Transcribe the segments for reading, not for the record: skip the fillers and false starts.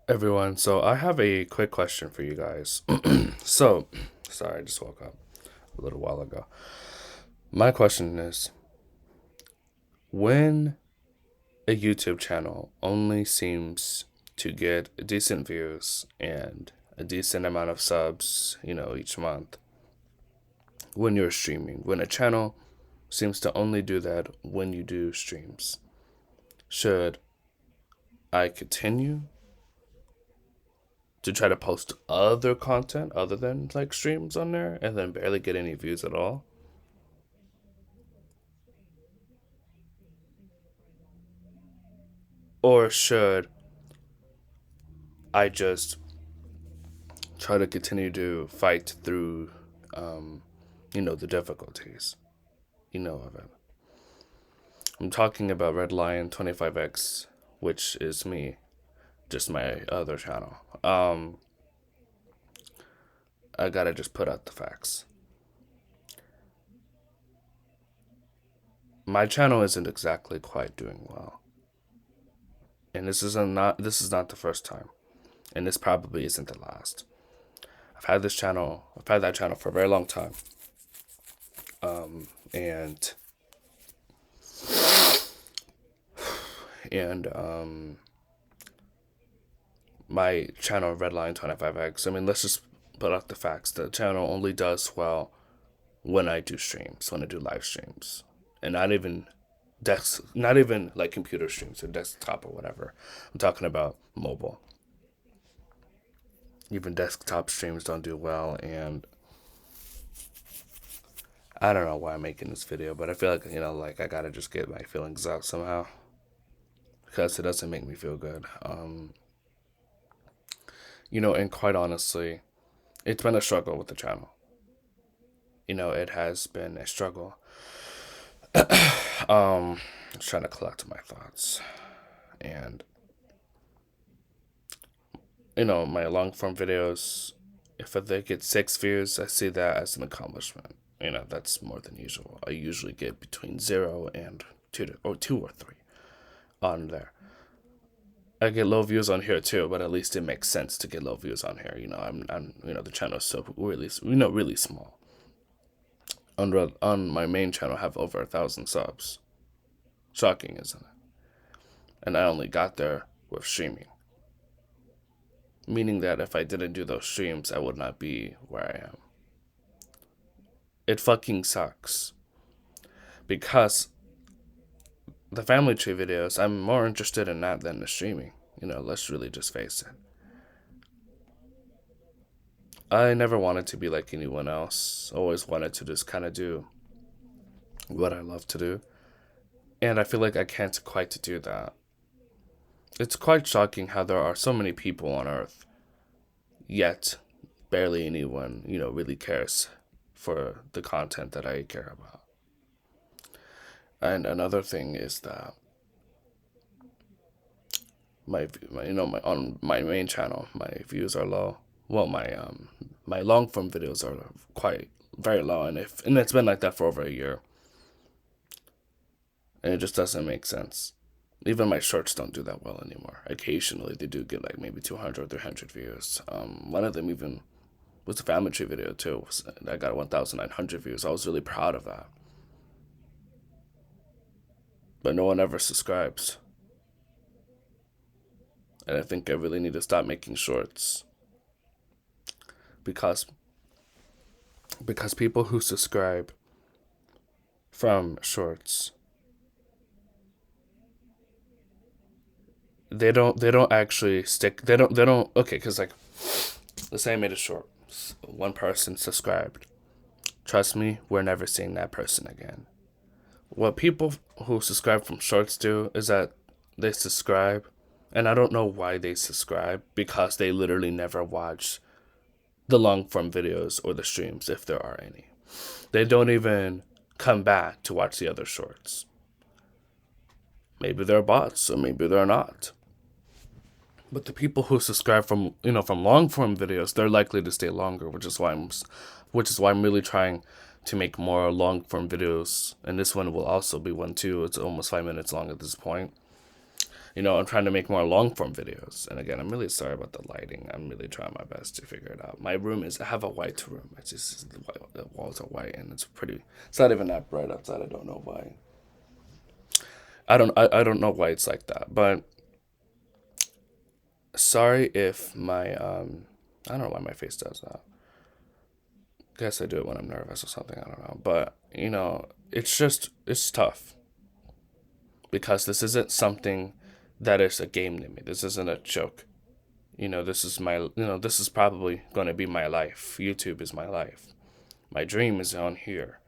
Everyone, so I have a quick question for you guys. Sorry, I just woke up a little while ago. My question is, when a YouTube channel only seems to get decent views and a decent amount of subs, each month, when you're streaming, when a channel seems to only do that when you do streams, should I continue to try to post other content other than like streams on there and then barely get any views at all? Or should I just try to continue to fight through, the difficulties, of it? I'm talking about Red Lion 25X, which is me, just my other channel. I gotta just put out the facts. My channel isn't exactly quite doing well, and this is not the first time, and this probably isn't the last. I've had that channel for a very long time, and and my channel Redline 25X. I mean, let's just put out the facts. The channel only does well when I do streams, when I do live streams, and not even like computer streams or desktop or whatever. I'm talking about mobile. Even desktop streams don't do well, and I don't know why I'm making this video, but I feel like like I gotta just get my feelings out somehow because it doesn't make me feel good. And quite honestly, it's been a struggle with the channel. It has been a struggle. Just trying to collect my thoughts. And, my long form videos, if they get 6 views, I see that as an accomplishment. That's more than usual. I usually get between 0 and 2 or 2 or 3 on there. I get low views on here too, but at least it makes sense to get low views on here. The channel is so really small. On my main channel, I have over 1,000 subs. Shocking, isn't it? And I only got there with streaming, meaning that if I didn't do those streams, I would not be where I am. It fucking sucks because the family tree videos, I'm more interested in that than the streaming. Let's really just face it. I never wanted to be like anyone else. Always wanted to just kind of do what I love to do. And I feel like I can't quite do that. It's quite shocking how there are so many people on Earth, yet barely anyone, really cares for the content that I care about. And another thing is that my on my main channel, my views are low. Well, my long form videos are quite very low, and it's been like that for over a year, and it just doesn't make sense. Even my shorts don't do that well anymore. Occasionally, they do get like maybe 200 or 300 views. One of them even was a family tree video too. I got 1,900 views. I was really proud of that. But no one ever subscribes. And I think I really need to stop making shorts because people who subscribe from shorts, they don't actually stick. They don't okay, because like, let's say I made a short, one person subscribed. Trust me, we're never seeing that person again. What people who subscribe from shorts do is that they subscribe, and I don't know why they subscribe, because they literally never watch the long form videos or the streams, if there are any. They don't even come back to watch the other shorts. Maybe they're bots, or maybe they're not. But the people who subscribe from long form videos, they're likely to stay longer, which is why I'm really trying to make more long form videos. And this one will also be one too. It's almost 5 minutes long at this point. I'm trying to make more long form videos. And again, I'm really sorry about the lighting. I'm really trying my best to figure it out. My room I have a white room. It's just the walls are white and it's not even that bright outside. I don't know why. I don't know why it's like that. But sorry if I don't know why my face does that. Guess I do it when I'm nervous or something. I don't know. But, it's tough because this isn't something that is a game to me. This isn't a joke. This is probably going to be my life. YouTube is my life. My dream is on here.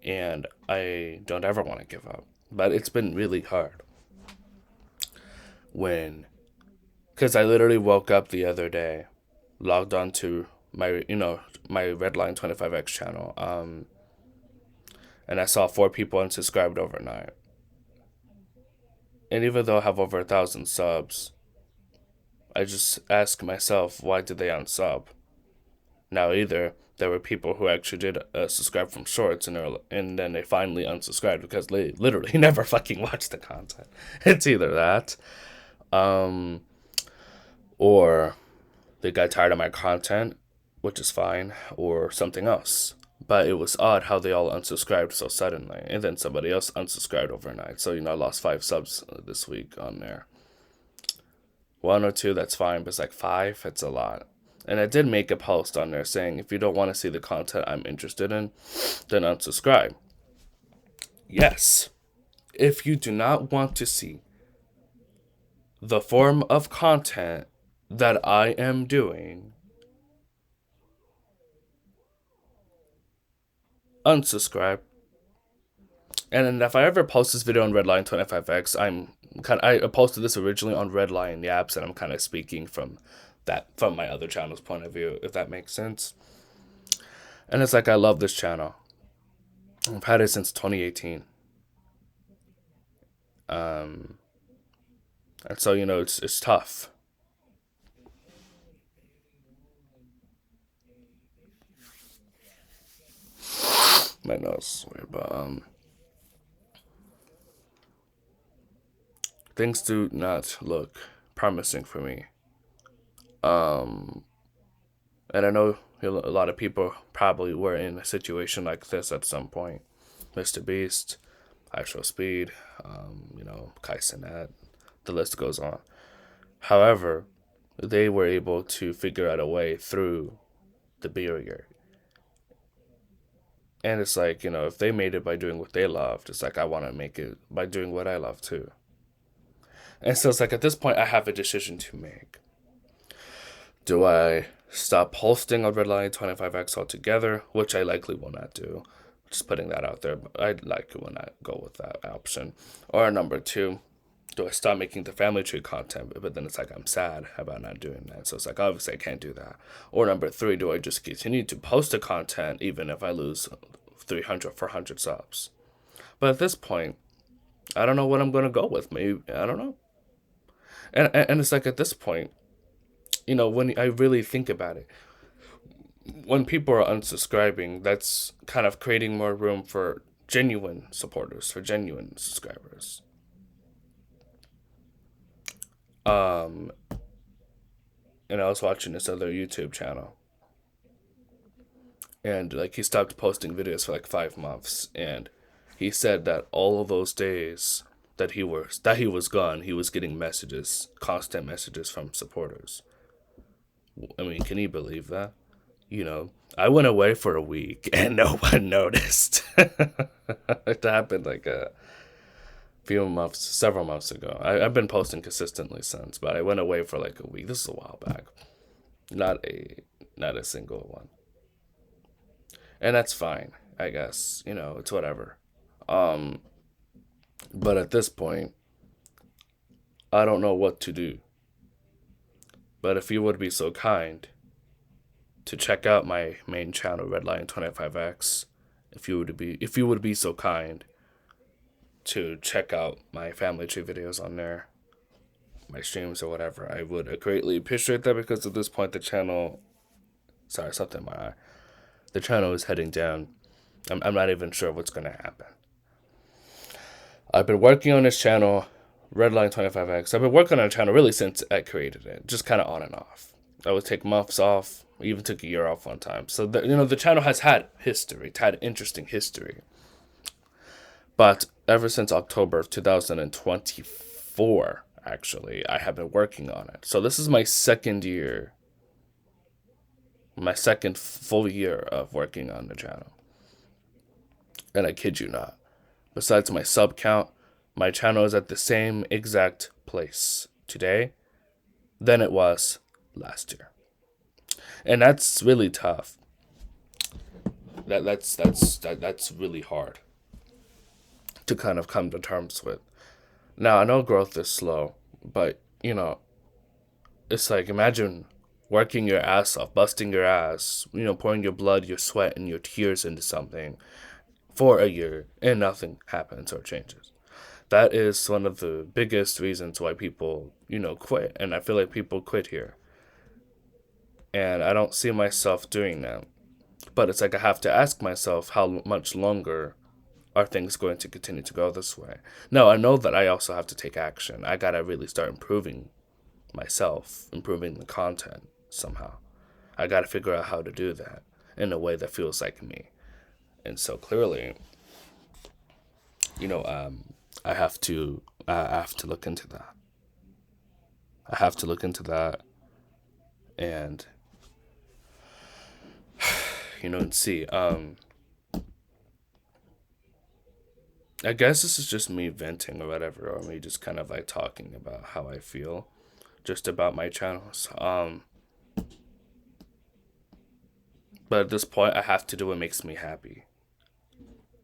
And I don't ever want to give up. But it's been really hard because I literally woke up the other day, logged on to my Redline 25X channel, and I saw 4 people unsubscribed overnight. And even though I have over 1,000 subs, I just ask myself, why did they unsub? Now, either there were people who actually did subscribe from shorts, and then they finally unsubscribed because they literally never fucking watched the content. It's either that, or they got tired of my content, which is fine, or something else. But it was odd how they all unsubscribed so suddenly, and then somebody else unsubscribed overnight. So, I lost 5 subs this week on there. 1 or 2, that's fine, but it's like 5, it's a lot. And I did make a post on there saying, if you don't want to see the content I'm interested in, then unsubscribe. Yes. If you do not want to see the form of content that I am doing, unsubscribe. And then if I ever post this video on Redline 25X, I posted this originally on Redline, the apps, and I'm kind of speaking from my other channel's point of view, if that makes sense. And it's like, I love this channel. I've had it since 2018. And so, it's tough. My nose is weird, but things do not look promising for me. And I know a lot of people probably were in a situation like this at some point. Mr. Beast, Hydro Speed, Kai Cenat, the list goes on. However, they were able to figure out a way through the barrier. And it's like, if they made it by doing what they loved, it's like I want to make it by doing what I love too. And so it's like, at this point, I have a decision to make. Do I stop posting on Redline 25X altogether, which I likely will not do? Just putting that out there, but I'd likely will not go with that option. Or number 2, do I stop making the family tree content? But then it's like, I'm sad about not doing that. So it's like, obviously I can't do that. Or number 3, do I just continue to post the content even if I lose 300, 400 subs? But at this point, I don't know what I'm going to go with. Maybe, I don't know. And it's like, at this point, when I really think about it, when people are unsubscribing, that's kind of creating more room for genuine supporters, for genuine subscribers. And I was watching this other YouTube channel, and like, he stopped posting videos for like 5 months, and he said that all of those days that he was gone, he was getting constant messages from supporters. I mean, can you believe that? I went away for a week and no one noticed. It happened like several months ago. I've been posting consistently since, but I went away for like a week. This is a while back. Not a single one. And that's fine, I guess. It's whatever. But at this point, I don't know what to do. But if you would be so kind to check out my main channel, Redline 25X, if you would be so kind to check out my family tree videos on there, my streams or whatever, I would greatly appreciate that, because at this point the channel is heading down. I'm not even sure what's going to happen. I've been working on this channel Redline 25X. I've been working on a channel really since I created it, just kind of on and off. I would take months off, I even took a year off one time. So the channel has had history, it's had interesting history. But ever since October of 2024, actually, I have been working on it. So this is my second year, my second full year of working on the channel. And I kid you not. Besides my sub count, my channel is at the same exact place today than it was last year. And that's really tough. That's really hard to kind of come to terms with. Now, I know growth is slow, but it's like, imagine working your ass off, busting your ass, pouring your blood, your sweat, and your tears into something for a year, and nothing happens or changes. That is one of the biggest reasons why people, quit. And I feel like people quit here. And I don't see myself doing that. But it's like I have to ask myself, how much longer are things going to continue to go this way? No, I know that I also have to take action. I gotta really start improving myself, improving the content somehow. I gotta figure out how to do that in a way that feels like me. And so clearly, I have to look into that. I have to look into that and and see. I guess this is just me venting or whatever, or me just kind of like talking about how I feel just about my channels. But at this point, I have to do what makes me happy.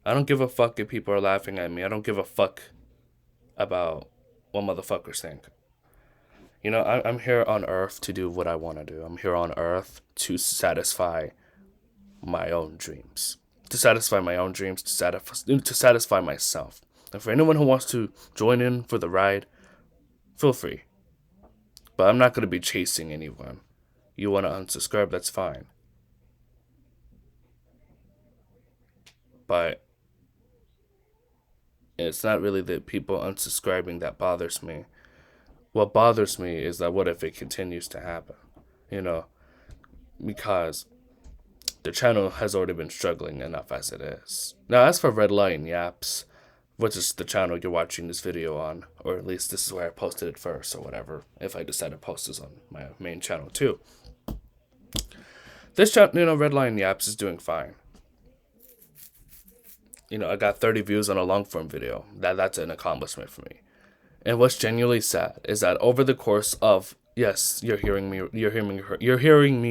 I don't give a fuck if people are laughing at me. I don't give a fuck about what motherfuckers think. I'm here on Earth to do what I want to do. I'm here on Earth to satisfy my own dreams. To satisfy my own dreams, to satisfy myself. And for anyone who wants to join in for the ride, feel free. But I'm not going to be chasing anyone. You want to unsubscribe, that's fine. But it's not really the people unsubscribing that bothers me. What bothers me is that what if it continues to happen? Because the channel has already been struggling enough as it is. Now, as for Red Lion Yaps, which is the channel you're watching this video on, or at least this is where I posted it first, or whatever, if I decide to post this on my main channel too. This channel, Red Lion Yaps is doing fine. I got 30 views on a long form video. That's an accomplishment for me. And what's genuinely sad is that over the course of, yes, you're hearing me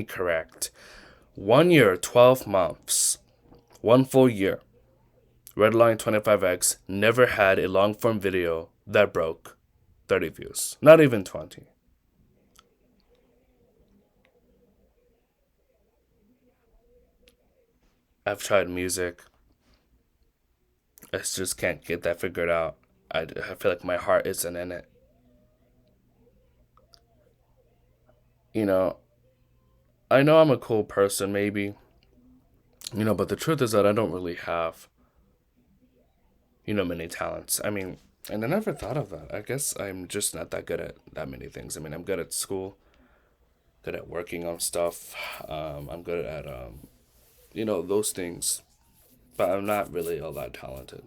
correct. 1 year, 12 months, 1 full year, Redline 25X never had a long form video that broke 30 views. Not even 20. I've tried music. I just can't get that figured out. I feel like my heart isn't in it. I know I'm a cool person, maybe. But the truth is that I don't really have, many talents. I mean, and I never thought of that. I guess I'm just not that good at that many things. I mean, I'm good at school, good at working on stuff. I'm good at, those things. But I'm not really all that talented,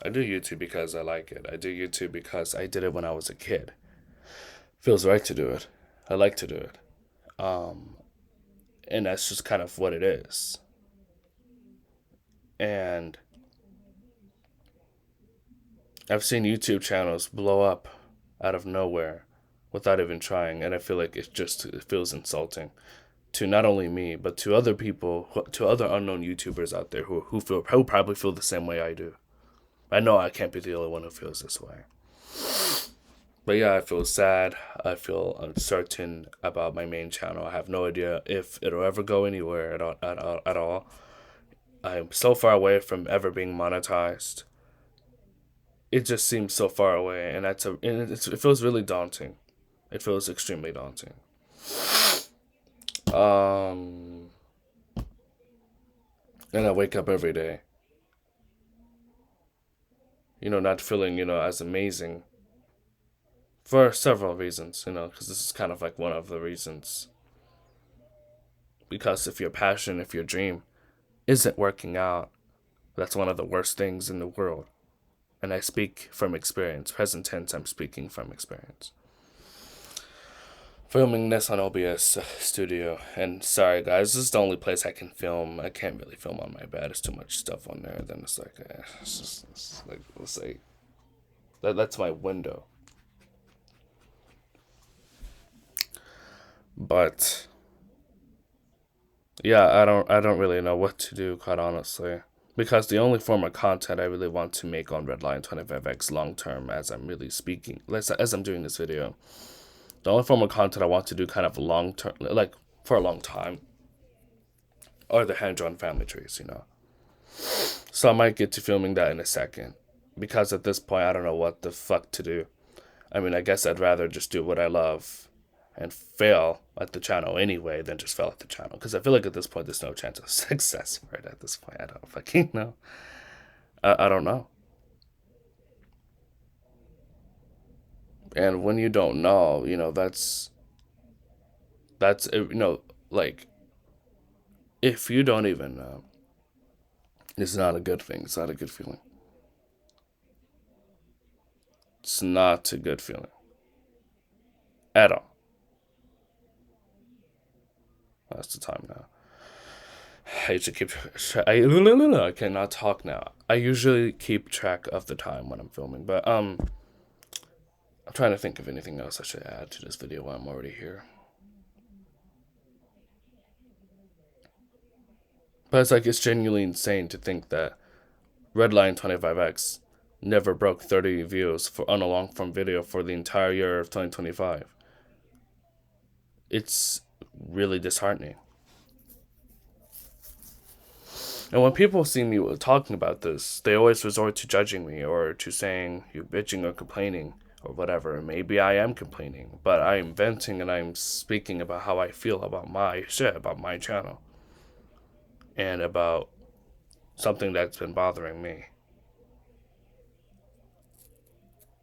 I do YouTube because I like it. I do YouTube because I did it when I was a kid. Feels right to do it. I like to do it. And that's just kind of what it is. And I've seen YouTube channels blow up out of nowhere without even trying, and I feel like it feels insulting to not only me, but to other people, to other unknown YouTubers out there who probably feel the same way I do. I know I can't be the only one who feels this way. But yeah, I feel sad. I feel uncertain about my main channel. I have no idea if it'll ever go anywhere at all. I'm so far away from ever being monetized. It just seems so far away, and it feels really daunting. It feels extremely daunting. And I wake up every day not feeling, as amazing for several reasons, because this is kind of like one of the reasons. Because if your passion, if your dream isn't working out, that's one of the worst things in the world. And I speak from experience. Present tense, I'm speaking from experience. Filming this on OBS Studio. And sorry, guys, this is the only place I can film. I can't really film on my bed. There's too much stuff on there. Then it's like, it's like, let's say, that's my window. But yeah, I don't really know what to do, quite honestly. Because the only form of content I really want to make on Redline 25X long term, as I'm really speaking, as I'm doing this video, the only form of content I want to do kind of long term, like for a long time, are the hand-drawn family trees, So I might get to filming that in a second. Because at this point, I don't know what the fuck to do. I mean, I guess I'd rather just do what I love and fail at the channel anyway than just fail at the channel. Because I feel like at this point, there's no chance of success right at this point. I don't fucking know. I don't know. And when you don't know, that's like, if you don't even know, it's not a good thing. It's not a good feeling. It's not a good feeling. At all. That's the time now. I usually keep. I cannot talk now. I usually keep track of the time when I'm filming, but I'm trying to think of anything else I should add to this video while I'm already here. But it's like, it's genuinely insane to think that Redline 25X never broke 30 views on a long form video for the entire year of 2025. It's really disheartening. And when people see me talking about this, they always resort to judging me or to saying you're bitching or complaining or whatever. And maybe I am complaining, but I am venting and I'm speaking about how I feel about my shit, about my channel, and about something that's been bothering me.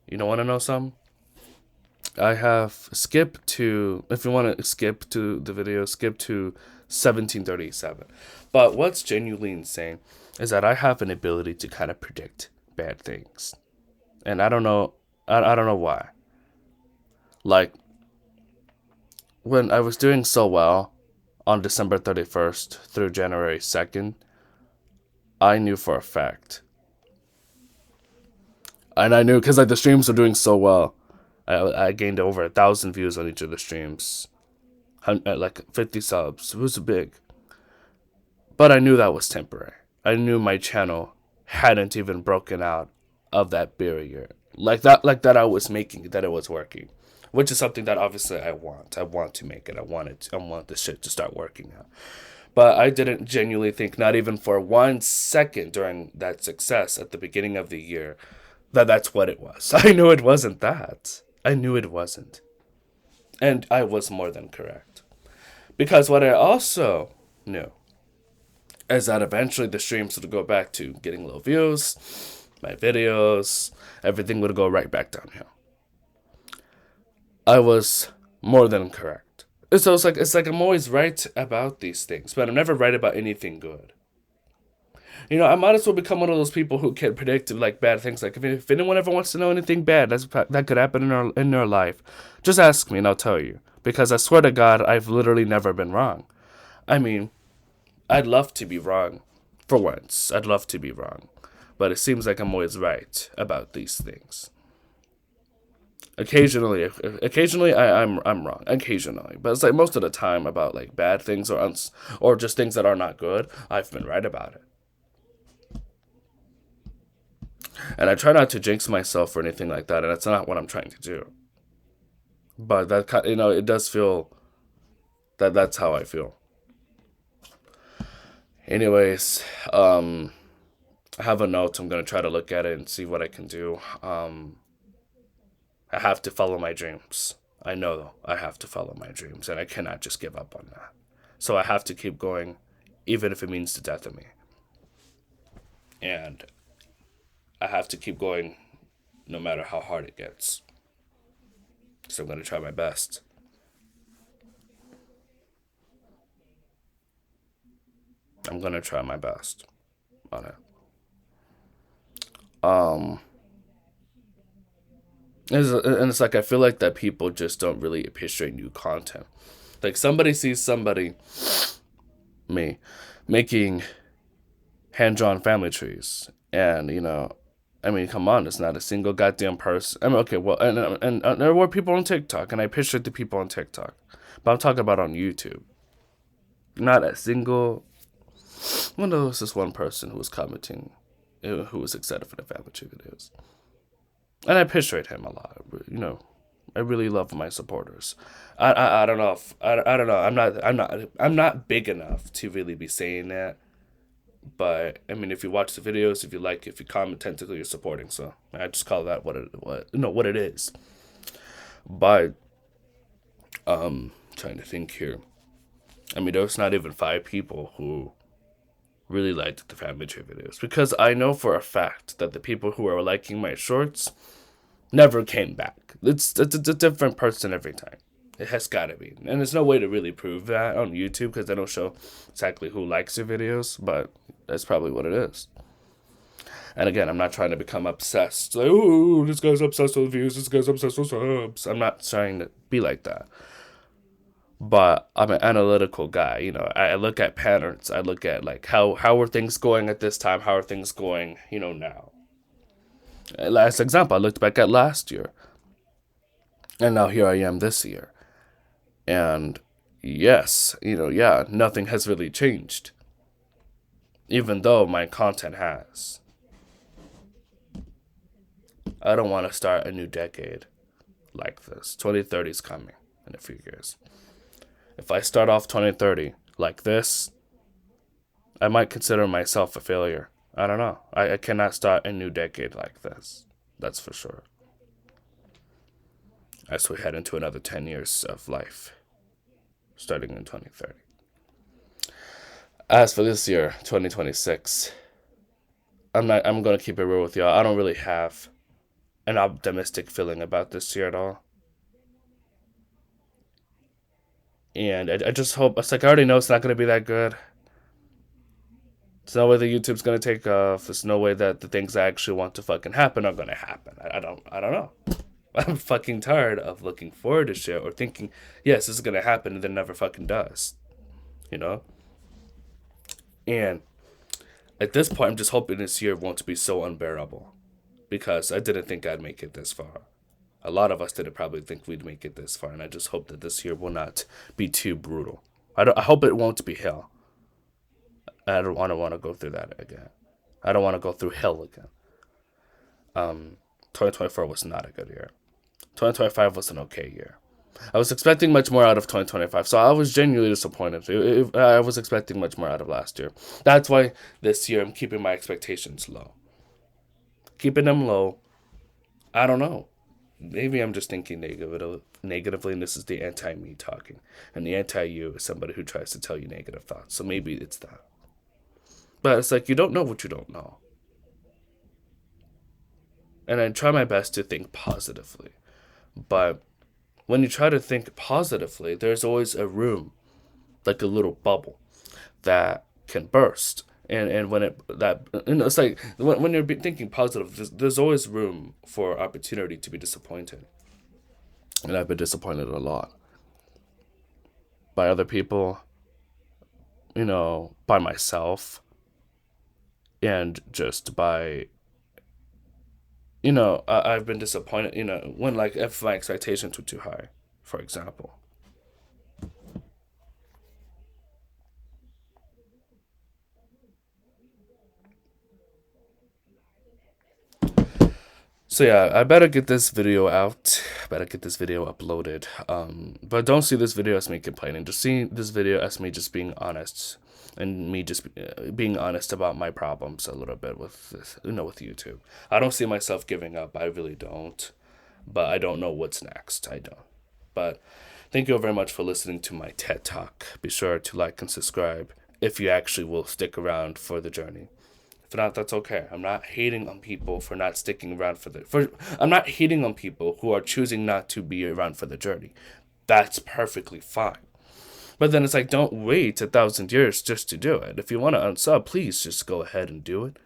You don't want to know something? I have skipped to, if you want to skip to the video, skip to 1737. But what's genuinely insane is that I have an ability to kind of predict bad things. And I don't know, I don't know why. Like, when I was doing so well on December 31st through January 2nd, I knew for a fact. And I knew because, like, the streams were doing so well. I gained over 1,000 views on each of the streams. Like 50 subs. It was big. But I knew that was temporary. I knew my channel hadn't even broken out of that barrier. Like that I was making, that it was working. Which is something that obviously I want. I want to make it. I want this shit to start working out. But I didn't genuinely think, not even for 1 second during that success at the beginning of the year, that that's what it was. I knew it wasn't that. I knew it wasn't. And I was more than correct. Because what I also knew is that eventually the streams would go back to getting low views, my videos, everything would go right back downhill. I was more than correct. So it's like I'm always right about these things, but I'm never right about anything good. I might as well become one of those people who can predict like bad things. Like if anyone ever wants to know anything bad that could happen in their life, just ask me and I'll tell you. Because I swear to God, I've literally never been wrong. I mean, I'd love to be wrong for once. I'd love to be wrong, but it seems like I'm always right about these things. Occasionally I'm wrong. Occasionally, but it's like most of the time about like bad things or just things that are not good. I've been right about it. And I try not to jinx myself or anything like that, and that's not what I'm trying to do. But that it does feel that that's how I feel. Anyways, I have a note. I'm gonna try to look at it and see what I can do. I have to follow my dreams. I know I have to follow my dreams, and I cannot just give up on that. So I have to keep going, even if it means the death of me. And I have to keep going no matter how hard it gets. So I'm going to try my best. I'm going to try my best on it. Um, and it's like I feel like that people just don't really appreciate new content. Like somebody sees somebody, me, making hand-drawn family trees, and I mean, come on, it's not a single goddamn person. I mean, okay, well, and there were people on TikTok, and I appreciate the people on TikTok, but I'm talking about on YouTube. Not a single. Well, there was this one person who was commenting, who was excited for the family tree videos, and I appreciate him a lot. I really love my supporters. I don't know if I don't know. I'm not big enough to really be saying that. But I mean, if you watch the videos, if you like, if you comment, technically you're supporting. So I just call that what it is. But trying to think here. I mean, there's not even 5 people who really liked the family tree videos, because I know for a fact that the people who are liking my shorts never came back. It's a different person every time. It has got to be. And there's no way to really prove that on YouTube because they don't show exactly who likes your videos, but that's probably what it is. And again, I'm not trying to become obsessed. Like, oh, this guy's obsessed with views, this guy's obsessed with subs. I'm not trying to be like that. But I'm an analytical guy. I look at patterns. I look at like how are things going at this time? How are things going, now? Last example, I looked back at last year. And now here I am this year. And yes, yeah, nothing has really changed. Even though my content has. I don't want to start a new decade like this. 2030 is coming in a few years. If I start off 2030 like this, I might consider myself a failure. I don't know. I cannot start a new decade like this. That's for sure. As we head into another 10 years of life, starting in 2030. As for this year, 2026, I'm going to keep it real with y'all. I don't really have an optimistic feeling about this year at all. And I just hope, it's like I already know it's not going to be that good. There's no way that YouTube's going to take off. There's no way that the things I actually want to fucking happen are going to happen. I don't know. I'm fucking tired of looking forward to shit or thinking, yes, this is going to happen, and then never fucking does. And at this point, I'm just hoping this year won't be so unbearable, because I didn't think I'd make it this far. A lot of us didn't probably think we'd make it this far, and I just hope that this year will not be too brutal. I hope it won't be hell. I don't want to go through that again. I don't want to go through hell again. 2024 was not a good year. 2025 was an okay year. I was expecting much more out of 2025, so I was genuinely disappointed. I was expecting much more out of last year. That's why this year I'm keeping my expectations low. Keeping them low. I don't know. Maybe I'm just thinking negatively, and this is the anti-me talking. And the anti-you is somebody who tries to tell you negative thoughts. So maybe it's that. But it's like, you don't know what you don't know. And I try my best to think positively. But when you try to think positively, there's always a room, like a little bubble, that can burst. And when it's like when you're thinking positive, there's always room for opportunity to be disappointed. And I've been disappointed a lot by other people, by myself, and just by, I've been disappointed, when like if my expectations were too high, for example. So yeah, I better get this video out. Better get this video uploaded. But don't see this video as me complaining. Just see this video as me just being honest, and me just being honest about my problems a little bit with this, with YouTube. I don't see myself giving up. I really don't. But I don't know what's next. I don't. But thank you very much for listening to my TED Talk. Be sure to like and subscribe if you actually will stick around for the journey. If not, that's okay. I'm not hating on people for not sticking around I'm not hating on people who are choosing not to be around for the journey. That's perfectly fine. But then it's like, don't wait 1,000 years just to do it. If you want to unsub, please just go ahead and do it.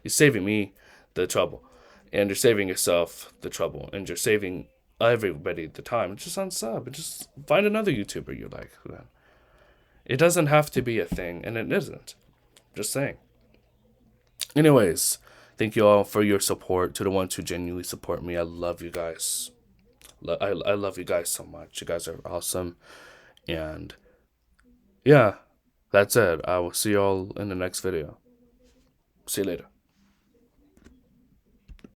You're saving me the trouble, and you're saving yourself the trouble, and you're saving everybody the time. Just unsub and just find another YouTuber you like. It doesn't have to be a thing, and it isn't. Just saying. Anyways, thank you all for your support. To the ones who genuinely support me, I love you guys. I love you guys so much. You guys are awesome. And yeah, that's it. I will see you all in the next video. See you later.